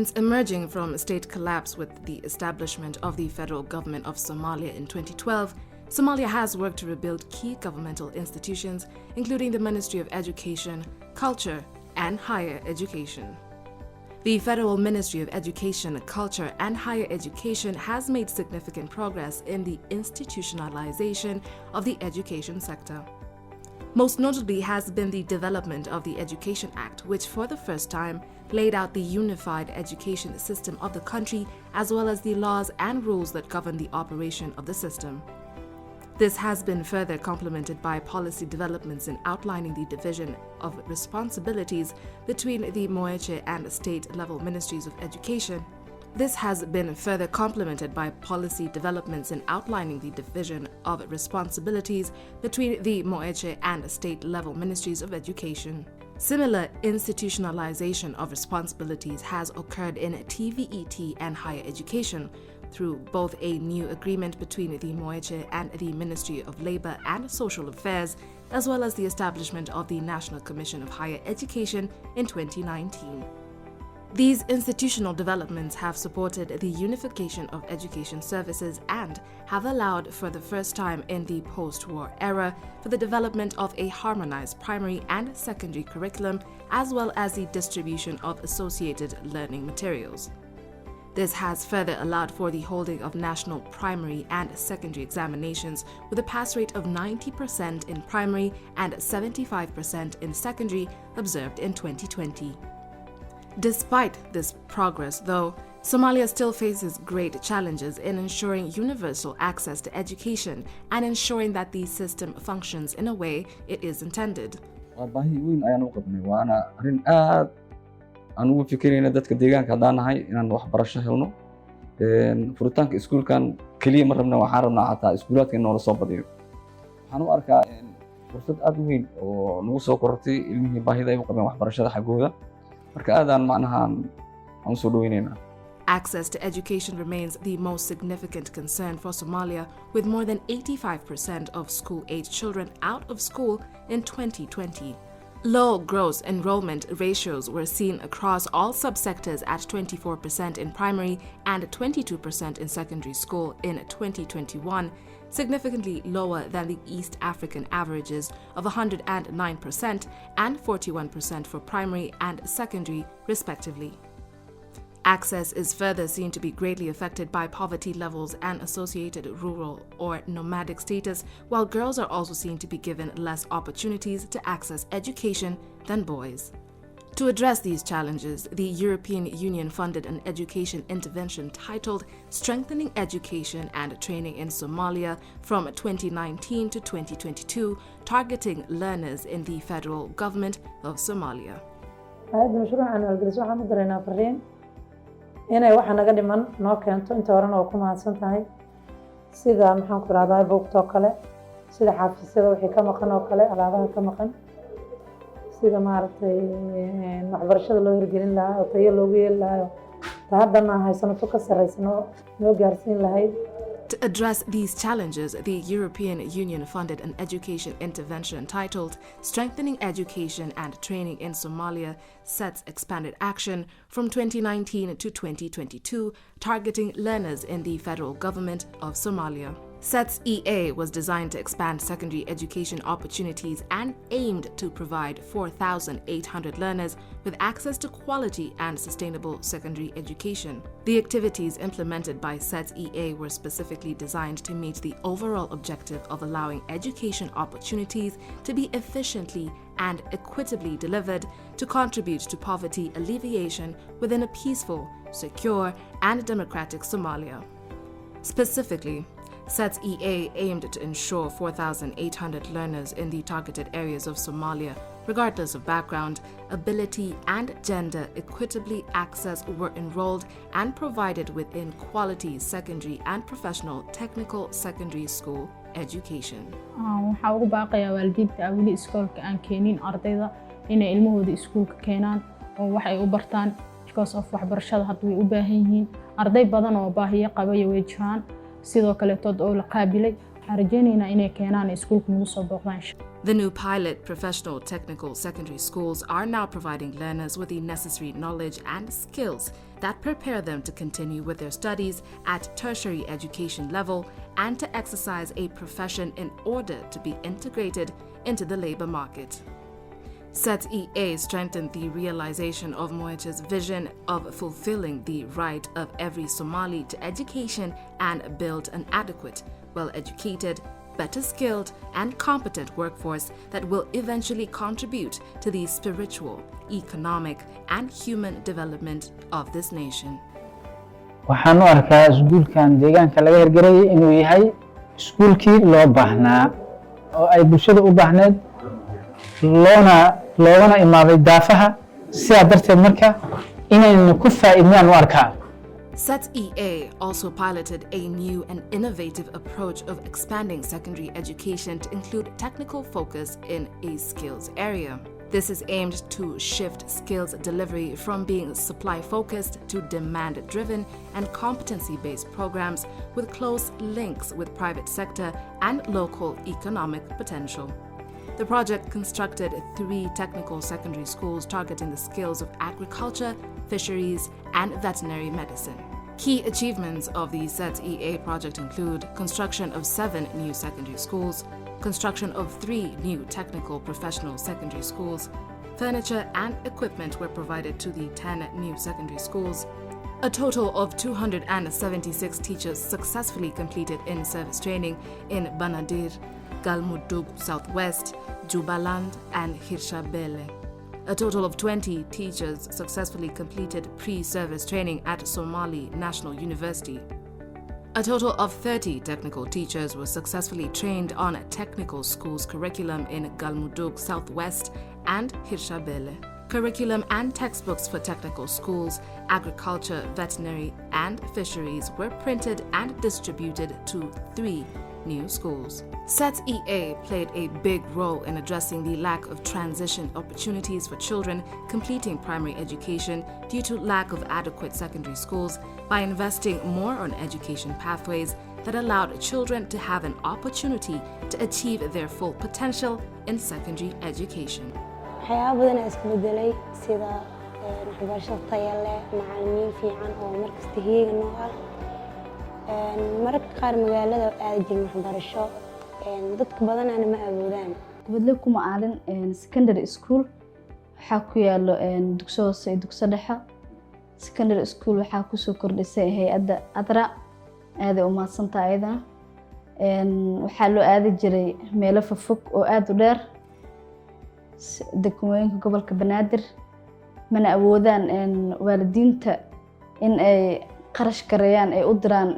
Since emerging from state collapse with the establishment of the federal government of Somalia in 2012, Somalia has worked to rebuild key governmental institutions, including the Ministry of Education, Culture, and Higher Education. The Federal Ministry of Education, Culture, and Higher Education has made significant progress in the institutionalization of the education sector. Most notably has been the development of the Education Act, which for the first time laid out the unified education system of the country, as well as the laws and rules that govern the operation of the system. This has been further complemented by policy developments in outlining the division of responsibilities between the Moeche and state-level ministries of education. This has been further complemented by policy developments in outlining the division of responsibilities between the Moeche and state-level ministries of education. Similar institutionalization of responsibilities has occurred in TVET and higher education through both a new agreement between the Moeche and the Ministry of Labor and Social Affairs, as well as the establishment of the National Commission of Higher Education in 2019. These institutional developments have supported the unification of education services and have allowed for the first time in the post-war era for the development of a harmonized primary and secondary curriculum, as well as the distribution of associated learning materials. This has further allowed for the holding of national primary and secondary examinations with a pass rate of 90% in primary and 75% in secondary observed in 2020. Despite this progress, though, Somalia still faces great challenges in ensuring universal access to education and ensuring that the system functions in a way it is intended. anugu fikirayna dadka deegaanka hadaan nahay inaan wax barasho helno furitaanka iskuulkan kaliya ma rabna waxaan rabnaa xataa iskuulaadka in noola soo badiyo waxaan u arkaa fursad aad u weyn oo nagu soo korortay ilmihii baahida ay u qabeen waxbarashada xagooda marka aadaan macnahan aan soo dhaweynayna. Access to education remains the most significant concern for Somalia, with more than 85% of school-age children out of school in 2020. Low gross enrollment ratios were seen across all subsectors at 24% in primary and 22% in secondary school in 2021, significantly lower than the East African averages of 109% and 41% for primary and secondary, respectively. Access is further seen to be greatly affected by poverty levels and associated rural or nomadic status, while girls are also seen to be given less opportunities to access education than boys. To address these challenges, the European Union funded an education intervention titled Strengthening Education and Training in Somalia from 2019 to 2022, targeting learners in the federal government of Somalia. inay waxa naga dhiman noo keento inta horena oo ku mahadsan tahay sida maxaan ku raadayay buugto kale sida xafiisyada wixii ka maqan oo kale alaabaha ka maqan sida maaragtay waxbarashada loo hirgelin lahaa oo tayo loogu yeeli lahaa haddana haysano ka saraysano noo gaarsiin lahayd. To address these challenges, the European Union funded an education intervention titled Strengthening Education and Training in Somalia, sets expanded action from 2019 to 2022, targeting learners in the federal government of Somalia. SETS EA was designed to expand secondary education opportunities and aimed to provide 4,800 learners with access to quality and sustainable secondary education. The activities implemented by SETS EA were specifically designed to meet the overall objective of allowing education opportunities to be efficiently and equitably delivered to contribute to poverty alleviation within a peaceful, secure, and democratic Somalia. Specifically, SETS EA aimed to ensure 4,800 learners in the targeted areas of Somalia, regardless of background, ability, and gender, equitably access were enrolled and provided within quality secondary and professional technical secondary school education. waxaa ugu baaqayaa waalidiinta weli iskoolka aan keenin ardayda inay ilmahooda iskoolka keenaan oo wax ay u bartaan because of waxbarashada hadda way u baahan yihiin arday badan oo baahiyo qaba way jiraan sidoo kale tood oo la qaabilay waxaan rajaynaynaa inay keenaan iskuulka nagu soo booqdaan. The new pilot professional technical secondary schools are now providing learners with the necessary knowledge and skills that prepare them to continue with their studies at tertiary education level and to exercise a profession in order to be integrated into the labor market. SET-EA strengthened the realization of Moecha's vision of fulfilling the right of every Somali to education and build an adequate, well-educated, better skilled and competent workforce that will eventually contribute to the spiritual, economic and human development of this nation. waxaan u arkaa iskuulkan deegaanka laga hirgeliyay inuu yahay iskuulkii loo baahnaa oo ay bulshada u baahneed loona imaaday daafaha sidaa darteed marka inaynu ku faa'iidnaan u arkaa. SET-EA also piloted a new and innovative approach of expanding secondary education to include technical focus in a skills area. This is aimed to shift skills delivery from being supply-focused to demand-driven and competency-based programs with close links with private sector and local economic potential. The project constructed 3 technical secondary schools targeting the skills of agriculture, fisheries, and veterinary medicine. Key achievements of the SET-EA project include construction of 7 new secondary schools, construction of 3 new technical professional secondary schools, furniture and equipment were provided to the 10 new secondary schools. A total of 276 teachers successfully completed in-service training in Banadir, Galmudug Southwest, Jubaland and Hirshabelle. A total of 20 teachers successfully completed pre-service training at Somali National University. A total of 30 technical teachers were successfully trained on technical schools curriculum in Galmudug Southwest and Hirshabelle. Curriculum and textbooks for technical schools, agriculture, veterinary, and fisheries were printed and distributed to 3 new schools. SET-EA played a big role in addressing the lack of transition opportunities for children completing primary education due to lack of adequate secondary schools by investing more on education pathways that allowed children to have an opportunity to achieve their full potential in secondary education. waxyaabo badan ayaa isku bedelay sida waxbarasho tayo leh, macallimiin fiican oo markasta heegan noo ah. mararka qaar magaalada aad jirin waxbarasho dadka badanana ma awoodaan. Gabadha kuma aalin secondary school waxa ku yaalo dugsi hoose iyo dugsi dhexe. Secondary school waxa ku soo kordhisay hay'adda adra aad u maadsantahay ayada. waxa loo aadi jiray meelo fog oo aad u dheer degmooyinka gobolka Banaadir mana awoodaan waalidiinta in ay qarash gareeyaan ay u diraan